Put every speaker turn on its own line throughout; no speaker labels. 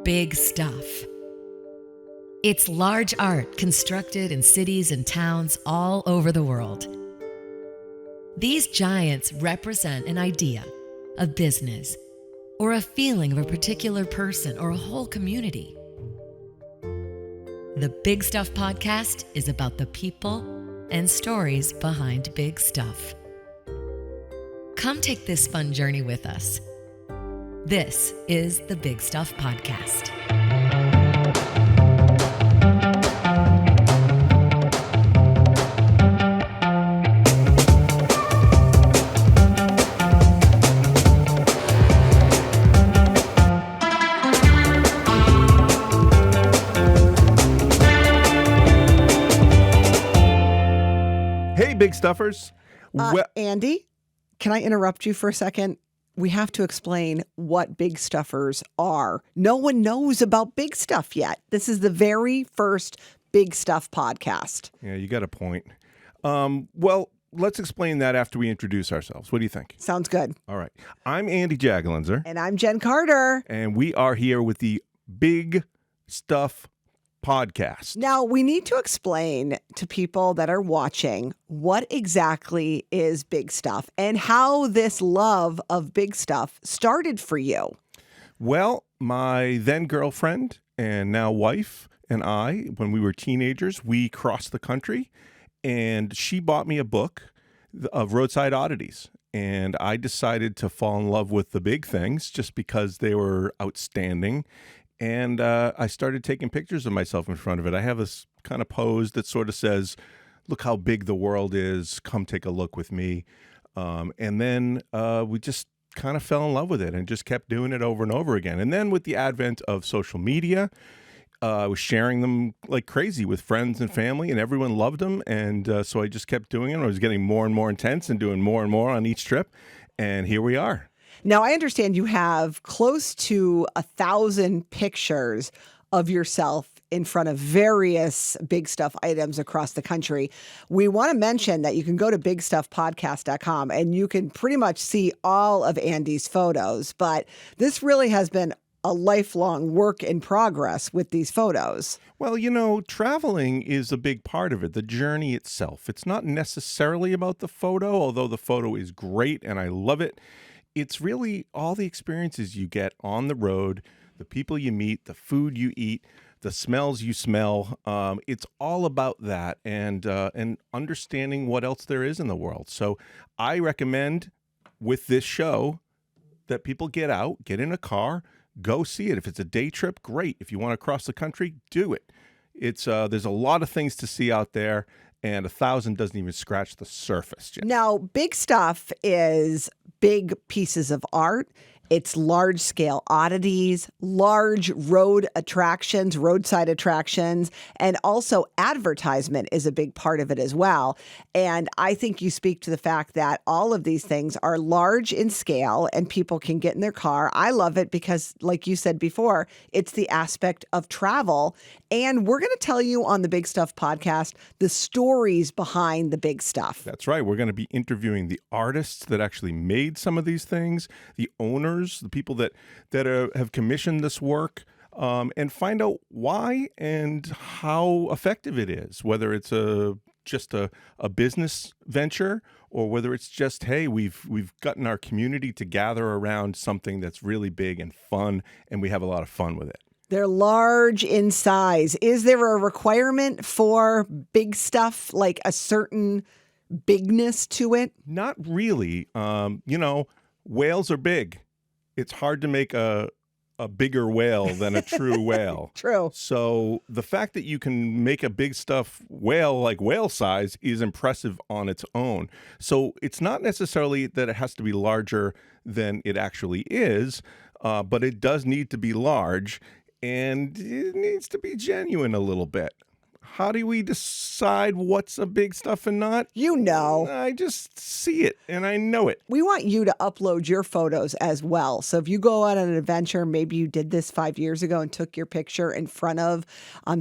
big stuff. It's large art constructed in cities and towns all over the world. These giants represent an idea, a business, or a feeling of a particular person or a whole community. The Big Stuff Podcast is about the people and stories behind big stuff. Come take this fun journey with us. This is the Big Stuff Podcast.
Hey, Big Stuffers.
Andy, can I interrupt you for a second? We have to explain what Big Stuffers are. No one knows about Big Stuff yet. This is the very first Big Stuff podcast.
Yeah, you got a point. Well, let's explain that after we introduce ourselves. What do you think?
Sounds good.
All right. I'm Andy Jaglenzer.
And I'm Jen Carter.
And we are here with the Big Stuff Podcast.
Now, we need to explain to people that are watching what exactly is Big Stuff and how this love of Big Stuff started for you.
Well, my then girlfriend and now wife and I, when we were teenagers, we crossed the country and she bought me a book of roadside oddities. And I decided to fall in love with the big things just because they were outstanding. And I started taking pictures of myself in front of it. I have this kind of pose that sort of says, look how big the world is. Come take a look with me. And then we just kind of fell in love with it and just kept doing it over and over again. And then with the advent of social media, I was sharing them like crazy with friends and family, and everyone loved them. And so I just kept doing it. I was getting more and more intense and doing more and more on each trip. And here we are.
Now, I understand you have close to 1,000 pictures of yourself in front of various Big Stuff items across the country. We want to mention that you can go to bigstuffpodcast.com and you can pretty much see all of Andy's photos. But this really has been a lifelong work in progress with these photos.
Well, you know, traveling is a big part of it, the journey itself. It's not necessarily about the photo, although the photo is great and I love it. It's really all the experiences you get on the road, the people you meet, the food you eat, the smells you smell. It's all about that and understanding what else there is in the world. So I recommend with this show that people get out, get in a car, go see it. If it's a day trip, great. If you want to cross the country, do it. It's there's a lot of things to see out there, and 1,000 doesn't even scratch the surface, Jen.
Now, Big Stuff is big pieces of art. It's large-scale oddities, large roadside attractions, and also advertisement is a big part of it as well. And I think you speak to the fact that all of these things are large in scale and people can get in their car. I love it because, like you said before, it's the aspect of travel. And we're going to tell you on the Big Stuff podcast the stories behind the big stuff.
That's right. We're going to be interviewing the artists that actually made some of these things, the owners, the people that have commissioned this work, and find out why and how effective it is, whether it's just a business venture or whether it's just, hey, we've gotten our community to gather around something that's really big and fun, and we have a lot of fun with it.
They're large in size. Is there a requirement for Big Stuff, like a certain bigness to it?
Not really. Whales are big. It's hard to make a bigger whale than a true whale.
True.
So the fact that you can make a big stuff whale like whale size is impressive on its own. So it's not necessarily that it has to be larger than it actually is, but it does need to be large and it needs to be genuine a little bit. How do we decide what's a big stuff and not?
You know.
I just see it and I know it.
We want you to upload your photos as well. So if you go on an adventure, maybe you did this 5 years ago and took your picture in front of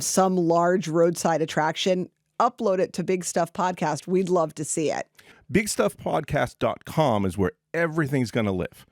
some large roadside attraction, upload it to Big Stuff Podcast. We'd love to see it.
BigStuffPodcast.com is where everything's going to live.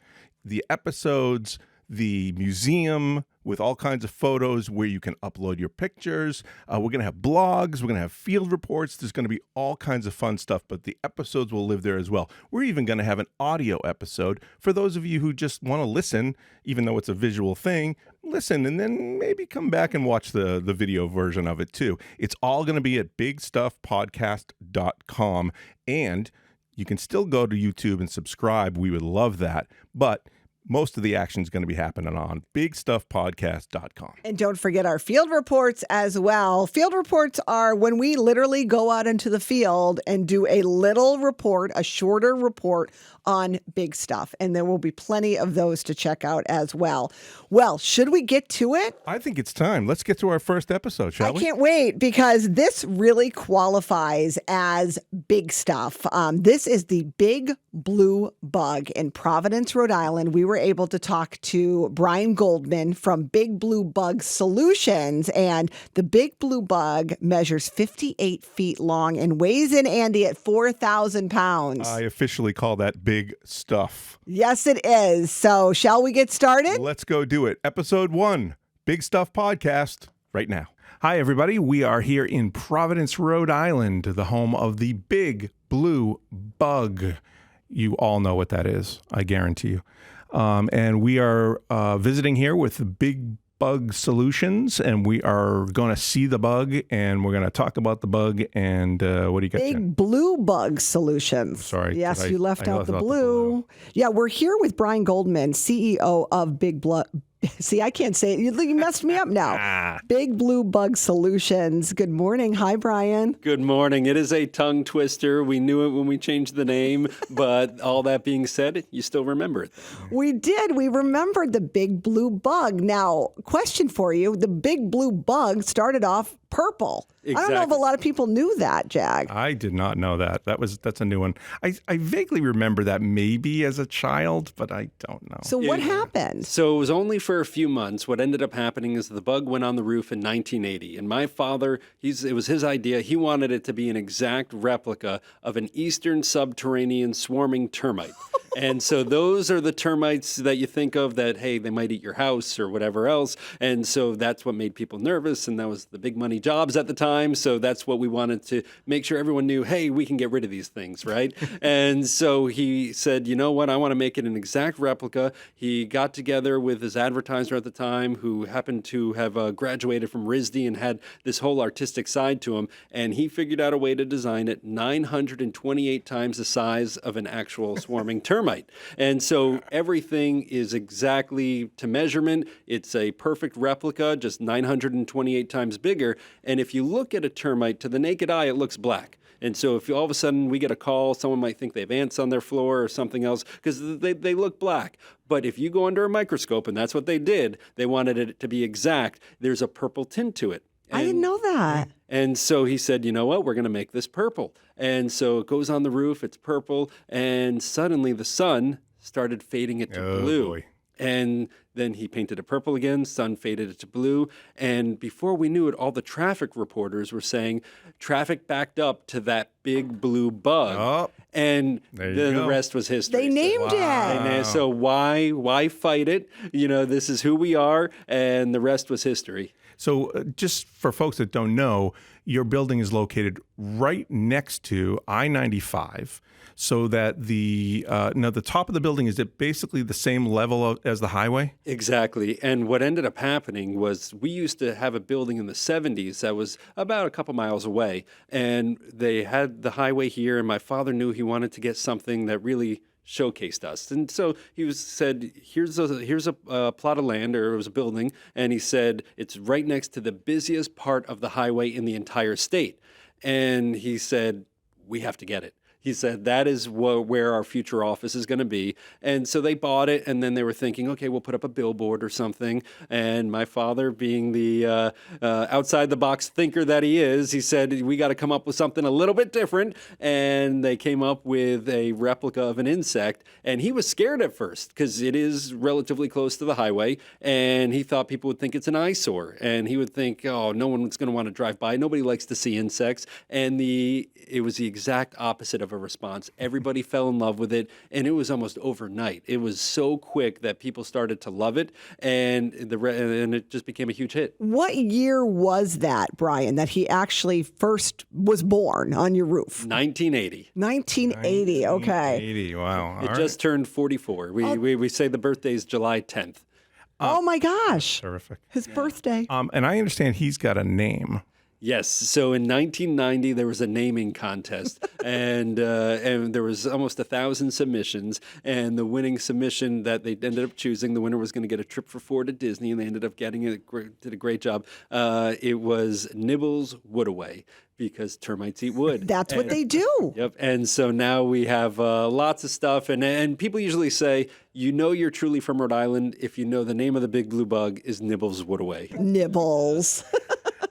The episodes, the museum with all kinds of photos where you can upload your pictures. We're going to have blogs. We're going to have field reports. There's going to be all kinds of fun stuff, but the episodes will live there as well. We're even going to have an audio episode for those of you who just want to listen, even though it's a visual thing. Listen, and then maybe come back and watch the video version of it too. It's all going to be at bigstuffpodcast.com, and you can still go to YouTube and subscribe. We would love that. But most of the action is going to be happening on bigstuffpodcast.com.
And don't forget our field reports as well. Field reports are when we literally go out into the field and do a little report, a shorter report on big stuff. And there will be plenty of those to check out as well. Well, should we get to it?
I think it's time. Let's get to our first episode, shall we?
I can't wait, because this really qualifies as big stuff. This is the big blue bug in Providence, Rhode Island. We were able to talk to Brian Goldman from Big Blue Bug Solutions, and the big blue bug measures 58 feet long and weighs in, Andy, at 4,000 pounds.
I officially call that big stuff.
Yes, it is. So shall we get started?
Let's go do it. Episode 1, Big Stuff Podcast, right now. Hi, everybody. We are here in Providence, Rhode Island, the home of the big blue bug. You all know what that is, I guarantee you. And we are visiting here with Big Bug Solutions, and we are going to see the bug, and we're going to talk about the bug. And what do you got?
Big Blue Bug Solutions.
Sorry.
Yes, you left out the blue. Yeah, we're here with Brian Goldman, CEO of Big Blue. See, I can't say it. You messed me up now. Big Blue Bug Solutions. Good morning. Hi, Brian.
Good morning. It is a tongue twister. We knew it when we changed the name, but all that being said, you still remember it.
We did. We remembered the Big Blue Bug. Now, question for you. The Big Blue Bug started off purple.
Exactly.
I don't know if a lot of people knew that, Jag.
I did not know that. That's a new one. I vaguely remember that maybe as a child, but I don't know.
So what happened?
So it was only for a few months. What ended up happening is the bug went on the roof in 1980. And my father, it was his idea. He wanted it to be an exact replica of an eastern subterranean swarming termite. And so those are the termites that you think of that, hey, they might eat your house or whatever else. And so that's what made people nervous. And that was the big money jobs at the time. So that's what we wanted to make sure everyone knew, hey, we can get rid of these things, right? And so he said, you know what, I want to make it an exact replica. He got together with his advertiser at the time, who happened to have graduated from RISD and had this whole artistic side to him. And he figured out a way to design it 928 times the size of an actual swarming termite. And so everything is exactly to measurement. It's a perfect replica, just 928 times bigger. And if you look at a termite, to the naked eye, it looks black. And so if all of a sudden we get a call, someone might think they have ants on their floor or something else because they look black. But if you go under a microscope, and that's what they did, they wanted it to be exact, there's a purple tint to it.
I didn't know that.
And so he said, you know what, we're going to make this purple. And so it goes on the roof, it's purple, and suddenly the sun started fading it to blue.
Boy.
And then he painted it purple again, sun faded it to blue. And before we knew it, all the traffic reporters were saying traffic backed up to that big blue bug.
Oh,
and then the rest was history.
They named it.
And so why fight it? You know, this is who we are, and the rest was history.
So just for folks that don't know, your building is located right next to I-95, so that the top of the building, is it basically the same level as the highway?
Exactly. And what ended up happening was we used to have a building in the 70s that was about a couple miles away, and they had the highway here, and my father knew he wanted to get something that really showcased us. And so he said, here's a plot of land, or it was a building, and he said, it's right next to the busiest part of the highway in the entire state. And he said, we have to get it. He said, that is where our future office is going to be. And so they bought it, and then they were thinking, okay, we'll put up a billboard or something. And my father, being the outside-the-box thinker that he is, he said, we got to come up with something a little bit different. And they came up with a replica of an insect. And he was scared at first because it is relatively close to the highway. And he thought people would think it's an eyesore. And he would think, oh, no one's going to want to drive by. Nobody likes to see insects. And it was the exact opposite of a response. Everybody fell in love with it, and it was almost overnight. It was so quick that people started to love it, and it just became a huge hit.
What year was that, Brian, that he actually first was born on your roof?
1980.
1980, okay.
80, wow.
It just turned 44. We say the birthday is July 10th.
Oh my gosh.
Terrific.
His birthday.
And I understand he's got a name.
Yes. So in 1990, there was a naming contest, and there was almost 1,000 submissions. And the winning submission that they ended up choosing, the winner was going to get a trip for 4 to Disney, and they ended up getting it. Did a great job. It was Nibbles Woodaway, because termites eat wood.
That's what they do.
Yep. And so now we have lots of stuff. And people usually say, you know you're truly from Rhode Island if you know the name of the big blue bug is Nibbles Woodaway.
Nibbles.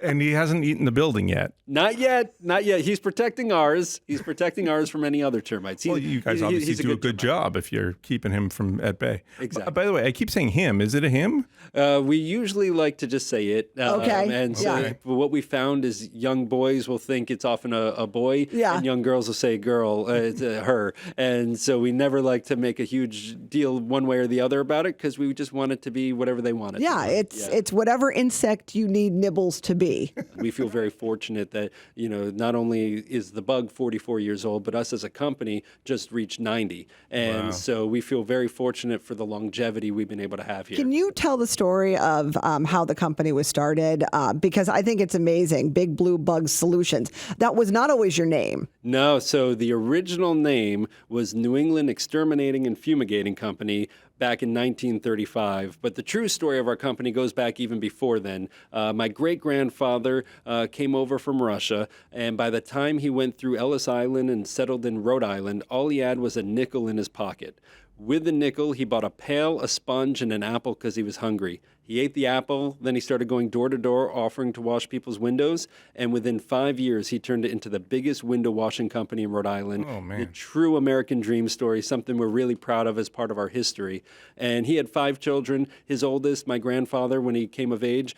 And he hasn't eaten the building yet.
Not yet. Not yet. He's protecting ours. He's protecting ours from any other termites.
Well, you guys obviously do a good job if you're keeping him from at bay.
Exactly.
By the way, I keep saying him. Is it a him?
We usually like to just say it.
Okay.
And so what we found is young boys will think it's often a boy, and young girls will say girl, it's her. And so we never like to make a huge deal one way or the other about it, because we just want it to be whatever they want it to be.
It's whatever insect you need nibbles to be.
We feel very fortunate that, not only is the bug 44 years old, but us as a company just reached 90. And so we feel very fortunate for the longevity we've been able to have here.
Can you tell the story of how the company was started? Because I think it's amazing. Big Blue Bug Solutions. That was not always your name.
No. So the original name was New England Exterminating and Fumigating Company back in 1935. But the true story of our company goes back even before then. My great-grandfather came over from Russia, and by the time he went through Ellis Island and settled in Rhode Island, all he had was a nickel in his pocket. With the nickel, he bought a pail, a sponge, and an apple because he was hungry. He ate the apple, then he started going door to door offering to wash people's windows, and within 5 years, he turned it into the biggest window washing company in Rhode Island.
Oh, man.
The true American dream story, something we're really proud of as part of our history. And he had 5 children. His oldest, my grandfather, when he came of age,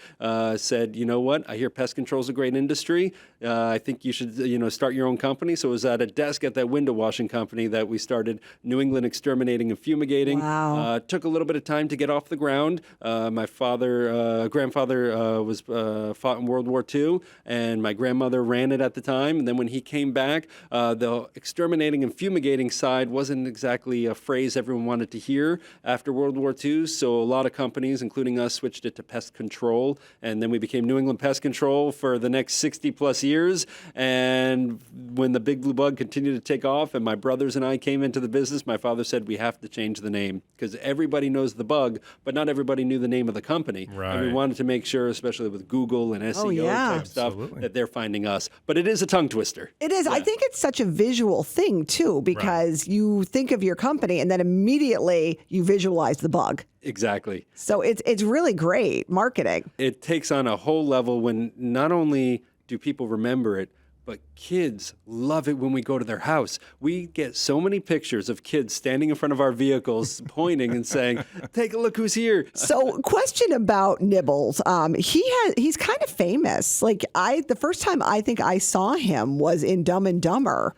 said, you know what, I hear pest control is a great industry. I think you should, start your own company. So it was at a desk at that window washing company that we started New England Exterminating and Fumigating.
Wow.
Took a little bit of time to get off the ground. My grandfather was fought in World War II, and my grandmother ran it at the time. And then when he came back, the exterminating and fumigating side wasn't exactly a phrase everyone wanted to hear after World War II. So a lot of companies, including us, switched it to pest control, and then we became New England Pest Control for the next 60 plus years. And when the big blue bug continued to take off, and my brothers and I came into the business, my father said we have to change the name because everybody knows the bug, but not everybody knew the name of the company.
Right.
And we wanted to make sure, especially with Google and SEO type stuff,
Absolutely.
that they're finding us. But it is a tongue twister.
It is. I think it's such a visual thing, too, because you think of your company and then immediately you visualize the bug.
Exactly.
So it's really great marketing.
It takes on a whole level when not only do people remember it, but kids love it when we go to their house. We get so many pictures of kids standing in front of our vehicles, pointing and saying, take a look who's here.
So, question about Nibbles. He's kind of famous. Like the first time I think I saw him was in Dumb and Dumber,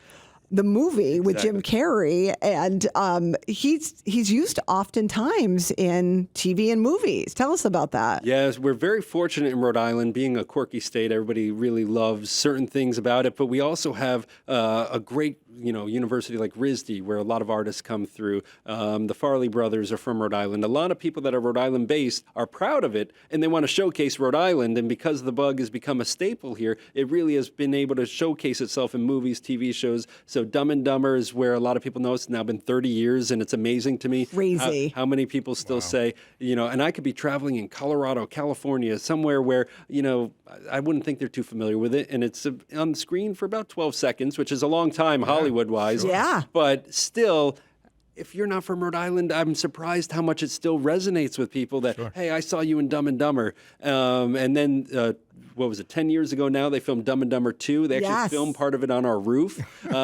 the movie with Jim Carrey, and he's used oftentimes in TV and movies. Tell us about that.
Yes, we're very fortunate in Rhode Island, being a quirky state. Everybody really loves certain things about it, but we also have a great university like RISD, where a lot of artists come through. The Farley brothers are from Rhode Island. A lot of people that are Rhode Island based are proud of it, and they want to showcase Rhode Island. And because the bug has become a staple here, it really has been able to showcase itself in movies, TV shows. So Dumb and Dumber is where a lot of people know. It's now been 30 years, and it's amazing to me
Crazy.
how many people still say, and I could be traveling in Colorado, California, somewhere where, I wouldn't think they're too familiar with it. And it's on the screen for about 12 seconds, which is a long time Hollywood-wise.
Sure. Yeah.
But still, if you're not from Rhode Island, I'm surprised how much it still resonates with people that, hey, I saw you in Dumb and Dumber. And then what was it, 10 years ago now, they filmed Dumb and Dumber 2. They actually
Yes.
filmed part of it on our roof,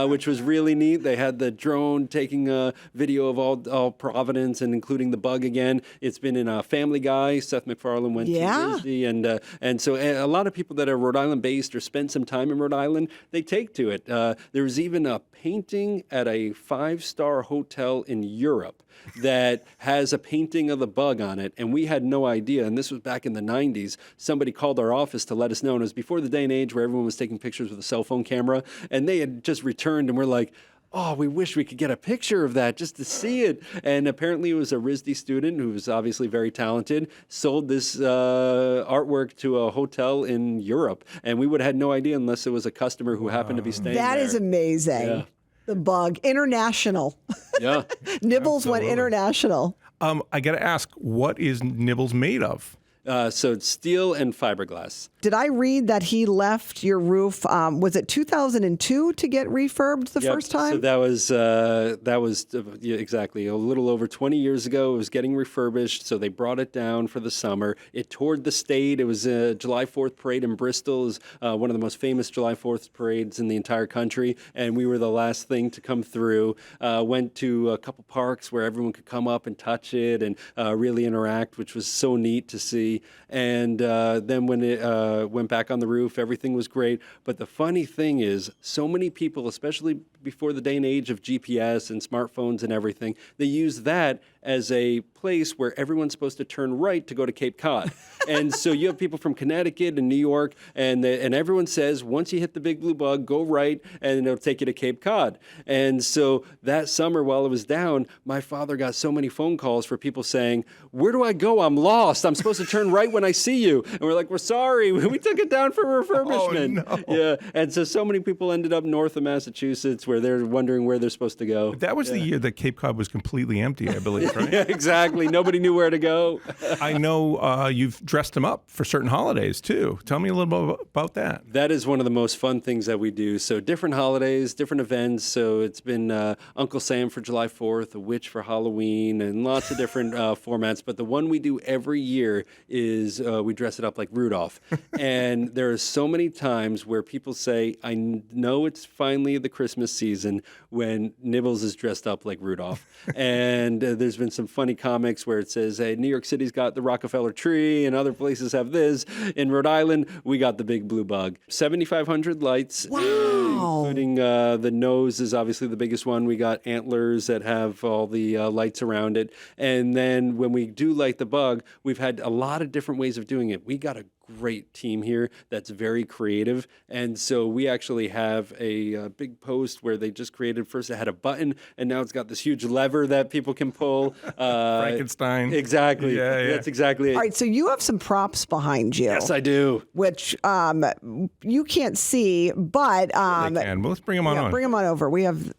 which was really neat. They had the drone taking a video of all Providence and including the bug again. It's been in Family Guy. Seth MacFarlane went to Disney. And so a lot of people that are Rhode Island based or spend some time in Rhode Island, they take to it. There was even a painting at a 5-star hotel in Europe that has a painting of the bug on it, and we had no idea. And this was back in the 90s. Somebody called our office to let us know. And it was before the day and age where everyone was taking pictures with a cell phone camera, and they had just returned, and we're like, oh, we wish we could get a picture of that just to see it. And apparently it was a RISD student who was obviously very talented, sold this artwork to a hotel in Europe. And we would have had no idea unless it was a customer who happened to be staying there.
That is amazing.
Yeah.
The bug, international.
Yeah.
Nibbles went international.
I got to ask, what is Nibbles made of?
So it's steel and fiberglass.
Did I read that he left your roof, was it 2002 to get refurbed the first time?
So that was yeah, exactly a little over 20 years ago. It was getting refurbished, so they brought it down for the summer. It toured the state. It was a July 4th parade in Bristol. It was one of the most famous July 4th parades in the entire country, and we were the last thing to come through. Went to a couple parks where everyone could come up and touch it and really interact, which was so neat to see. And then when it went back on the roof, everything was great. But the funny thing is, so many people, especially before the day and age of GPS and smartphones and everything, they use that as a place where everyone's supposed to turn right to go to Cape Cod. And so you have people from Connecticut and New York, and everyone says, once you hit the Big Blue Bug, go right, and it'll take you to Cape Cod. And so that summer while it was down, my father got so many phone calls for people saying, where do I go? I'm lost. I'm supposed to turn right when I see you. And we're like, we're sorry. We took it down for refurbishment.
Oh, no.
Yeah. And so many people ended up north of Massachusetts where they're wondering where they're supposed to go.
That was the year that Cape Cod was completely empty, I believe, right?
Yeah, exactly. Nobody knew where to go.
I know you've dressed them up for certain holidays, too. Tell me a little bit about that.
That is one of the most fun things that we do. So different holidays, different events. So it's been Uncle Sam for July 4th, a witch for Halloween, and lots of different formats. But the one we do every year is we dress it up like Rudolph. And there are so many times where people say, I know it's finally the Christmas season when Nibbles is dressed up like Rudolph. And there's been some funny comics where it says, hey, New York City's got the Rockefeller tree and other places have this. In Rhode Island, we got the Big Blue Bug. 7,500 lights, including the nose is obviously the biggest one. We got antlers that have all the lights around it. And then when we do light the bug, we've had a lot of different ways of doing it. We got a great team here that's very creative. And so we actually have a big post where they just created, first it had a button, and now it's got this huge lever that people can pull.
Frankenstein.
Exactly.
Yeah.
That's exactly it.
All right, so you have some props behind you.
Yes, I do.
Which you can't see, but
They can. Well, let's bring them on.
bring them on over. We have.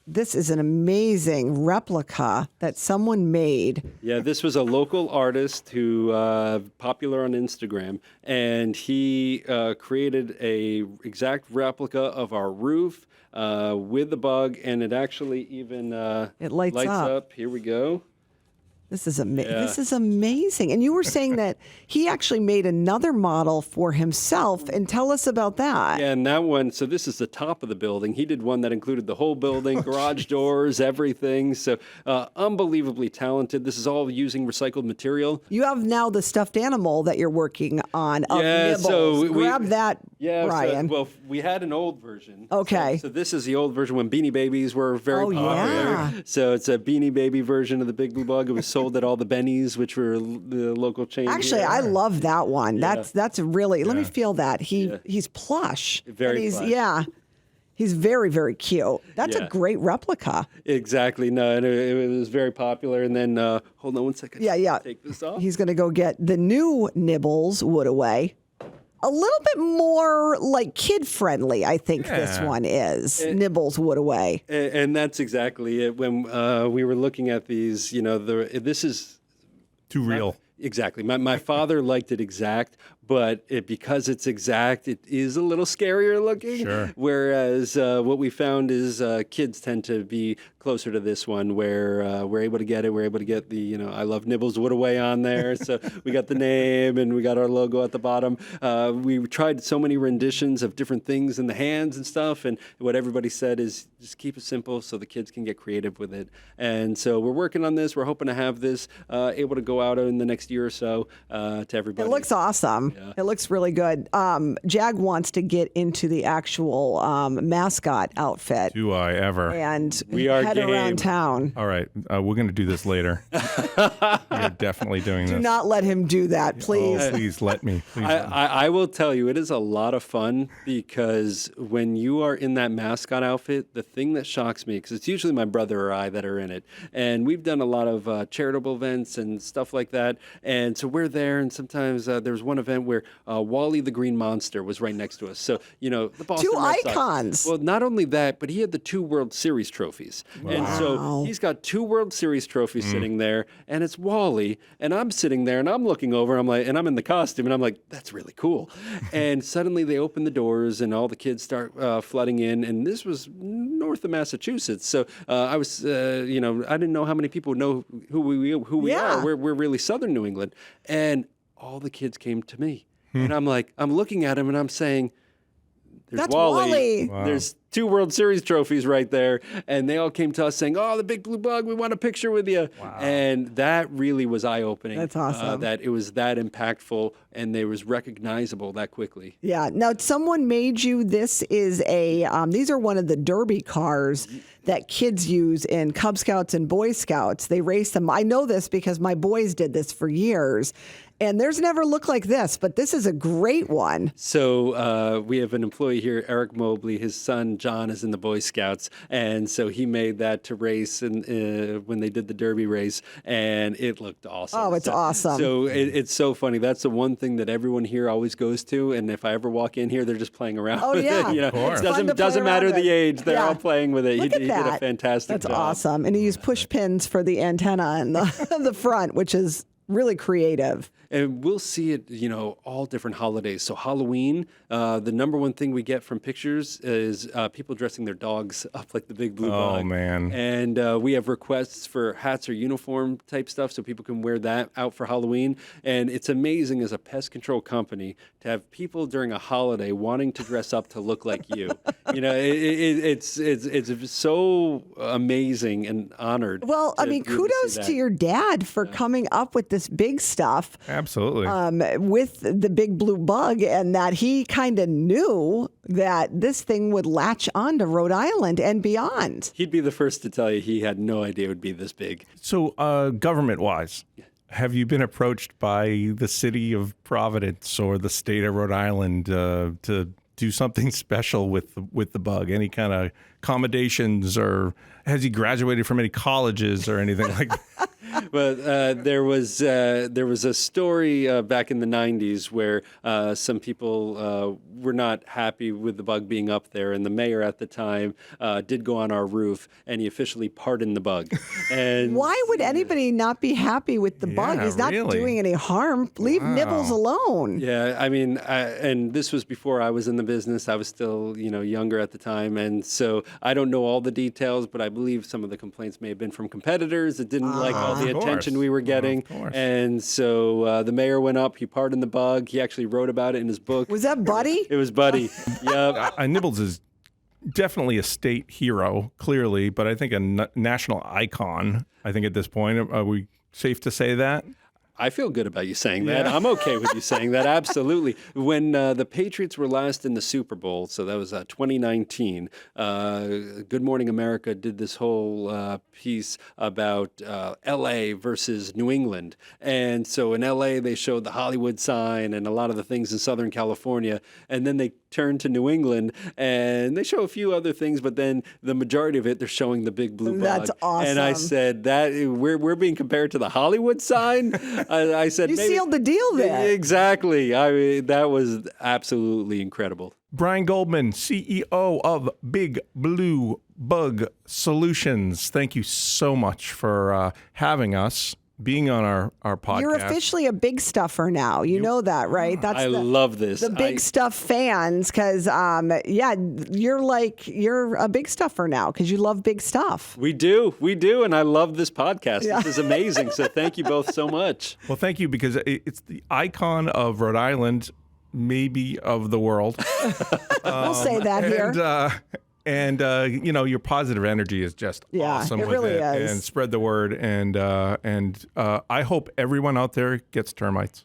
This is an amazing replica that someone made.
Yeah, this was a local artist who popular on Instagram, and he created a exact replica of our roof with the bug, and it actually even
It lights up.
Here we go.
This is This is amazing. And you were saying that he actually made another model for himself. And tell us about that.
Yeah, and that one, so this is the top of the building. He did one that included the whole building, garage doors, everything. So unbelievably talented. This is all using recycled material.
You have now the stuffed animal that you're working on of
Yeah,
Nibbles.
so
Grab that,
Yeah,
Brian.
So, well, we had an old version.
Okay.
So this is the old version when Beanie Babies were very popular.
yeah.
So it's a Beanie Baby version of the Big Blue Bug. It was sold at all the Bennies, which were the local chain.
Actually,
here.
I love that one.
Yeah.
That's really. Let me feel that. He's plush.
Very
And he's,
plush.
Yeah. He's very, very cute. That's a
Yeah.
great replica.
Exactly. No, and it was very popular. And then, hold on one second.
Yeah.
Take this off.
He's going to go get the new Nibbles Wood Away. A little bit more like kid friendly, I think this one is. Nibbles Wood Away.
And that's exactly it. When we were looking at these, this is
Too real.
exactly. My father liked it exact, but because it's exact, it is a little scarier looking.
Sure.
Whereas what we found is kids tend to be closer to this one, where we're able to get it. We're able to get the, I love Nibbles Wood Away on there. So we got the name and we got our logo at the bottom. We tried so many renditions of different things in the hands and stuff. And what everybody said is just keep it simple so the kids can get creative with it. And so we're working on this. We're hoping to have this able to go out in the next year or so to everybody.
It looks awesome.
Yeah.
It looks really good. Jag wants to get into the actual mascot outfit.
Do I ever?
And
We are
head
game.
around town.
All right. We're going to do this later. We're definitely doing
Do
this.
not let him do that, please.
Oh, please let me. Please let me.
I will tell you, it is a lot of fun because when you are in that mascot outfit, the thing that shocks me, because it's usually my brother or I that are in it, and we've done a lot of charitable events and stuff like that, and so we're there, and sometimes there was one event where Wally the Green Monster was right next to us. So, the Boston
Two
Red Sox.
icons.
Well, not only that, but he had the 2 World Series trophies. And so he's got 2 World Series trophies sitting there, and it's Wally, and I'm sitting there, and I'm looking over, and I'm in the costume, and I'm like, that's really cool. And suddenly they open the doors, and all the kids start flooding in, and this was north of Massachusetts. So I was, I didn't know how many people know who we
Yeah.
are. We're really southern New England. And all the kids came to me. And I'm looking at him, and I'm saying, there's
That's
Wally.
Wally.
There's 2 World Series trophies right there. And they all came to us saying, oh, the big blue bug, we want a picture with you. Wow. And that really was eye-opening.
That's awesome.
That it was that impactful and they was recognizable that quickly.
Yeah. Now, someone made you, this is these are one of the derby cars that kids use in Cub Scouts and Boy Scouts. They race them. I know this because my boys did this for years. And theirs never looked like this, but this is a great one.
So we have an employee here, Eric Mobley. His son, John, is in the Boy Scouts. And so he made that to race when they did the Derby race. And it looked awesome.
Oh, it's awesome.
So it's so funny. That's the one thing that everyone here always goes to. And if I ever walk in here, they're just playing around
Oh,
with
yeah.
it.
Of course.
It's fun to
Doesn't
play
matter
around
the
with.
age. They're
Yeah.
all playing with it.
Look
He
at
did a
that.
fantastic
That's
job.
awesome. And he used push pins for the antenna and the front, which is really creative.
And we'll see it, all different holidays. So Halloween, the number one thing we get from pictures is people dressing their dogs up like the big blue bug.
Oh, man.
And we have requests for hats or uniform type stuff so people can wear that out for Halloween. And it's amazing as a pest control company to have people during a holiday wanting to dress up to look like you. It's so amazing and honored.
Well, I
to
mean,
be able to
kudos
see
to
that.
your dad for coming up with this big stuff.
Absolutely.
With the big blue bug, and that he kind of knew that this thing would latch on to Rhode Island and beyond.
He'd be the first to tell you he had no idea it would be this big.
So, government-wise, have you been approached by the city of Providence or the state of Rhode Island to do something special with the bug? Any kind of accommodations, or has he graduated from any colleges or anything like that?
But there was a story back in the 90s where some people were not happy with the bug being up there, and the mayor at the time did go on our roof, and he officially pardoned the bug. And
Why would anybody not be happy with the bug?
Yeah,
He's not
really.
doing any harm. Leave Nibbles alone.
yeah, I mean, and this was before I was in the business. I was still, younger at the time, and so I don't know all the details, but I believe some of the complaints may have been from competitors that didn't like all the
Of
attention
course.
we were getting.
Of course.
And so the mayor went up. He pardoned the bug. He actually wrote about it in his book.
Was that Buddy?
It was Buddy. Yep.
Nibbles is definitely a state hero, clearly, but I think a national icon. I think at this point, are we safe to say that?
I feel good about you saying that. I'm okay with you saying that. Absolutely. When the Patriots were last in the Super Bowl, so that was 2019, Good Morning America did this whole piece about L.A. versus New England. And so in L.A., they showed the Hollywood sign and a lot of the things in Southern California. And then they turned to New England and they show a few other things, but then the majority of it, they're showing the big blue bug.
That's awesome.
And I said, that we're being compared to the Hollywood sign? I said,
You
maybe,
sealed the deal there.
Exactly. I mean, that was absolutely incredible.
Brian Goldman, CEO of Big Blue Bug Solutions. Thank you so much for having us. being on our podcast.
You're officially a big stuffer now. You know that, right?
I love this.
The big stuff fans, because you're a big stuffer now because you love big stuff.
We do, and I love this podcast. Yeah. This is amazing. So thank you both so much.
Well, thank you, because it's the icon of Rhode Island, maybe of the world.
We'll say that here.
And your positive energy is just awesome.
It really is.
And spread the word. And I hope everyone out there gets termites.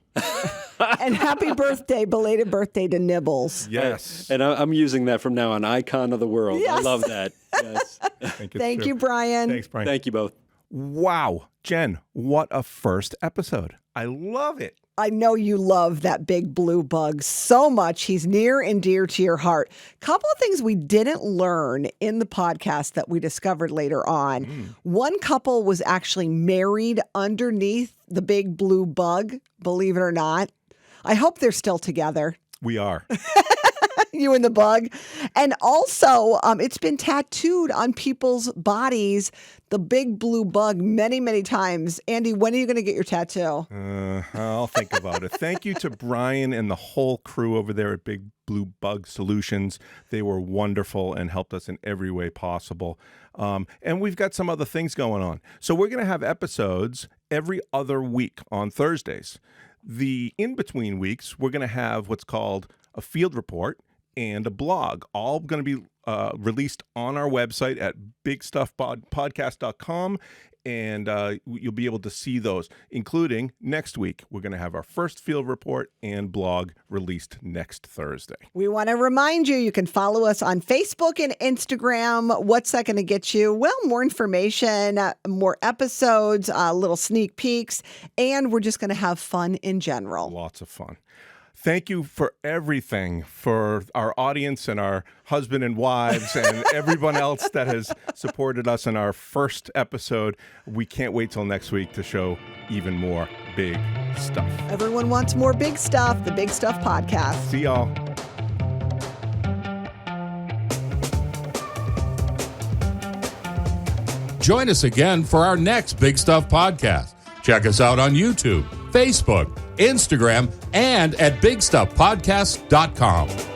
And happy birthday, belated birthday to Nibbles.
Yes.
And I'm using that from now on. Icon of the world.
Yes.
I love that. Yes.
Thank you, Brian.
Thanks, Brian.
Thank you both.
Wow. Jen, what a first episode. I love it.
I know you love that big blue bug so much. He's near and dear to your heart. Couple of things we didn't learn in the podcast that we discovered later on. One couple was actually married underneath the big blue bug, believe it or not. I hope they're still together.
We are.
You and the bug. And also, it's been tattooed on people's bodies, the big blue bug, many, many times. Andy, when are you going to get your tattoo?
I'll think about it. Thank you to Brian and the whole crew over there at Big Blue Bug Solutions. They were wonderful and helped us in every way possible. And we've got some other things going on. So we're going to have episodes every other week on Thursdays. The in-between weeks, we're going to have what's called a field report and a blog, all going to be released on our website at bigstuffpodcast.com, and you'll be able to see those, including next week. We're going to have our first field report and blog released next Thursday.
We want to remind you can follow us on Facebook and Instagram. What's that going to get you? Well, more information, more episodes, little sneak peeks, and we're just going to have fun in general.
Lots of fun. Thank you for everything, for our audience and our husband and wives and everyone else that has supported us in our first episode. We can't wait till next week to show even more big stuff.
Everyone wants more big stuff, the Big Stuff Podcast.
See y'all.
Join us again for our next Big Stuff Podcast. Check us out on YouTube, Facebook, Instagram, and at bigstuffpodcast.com.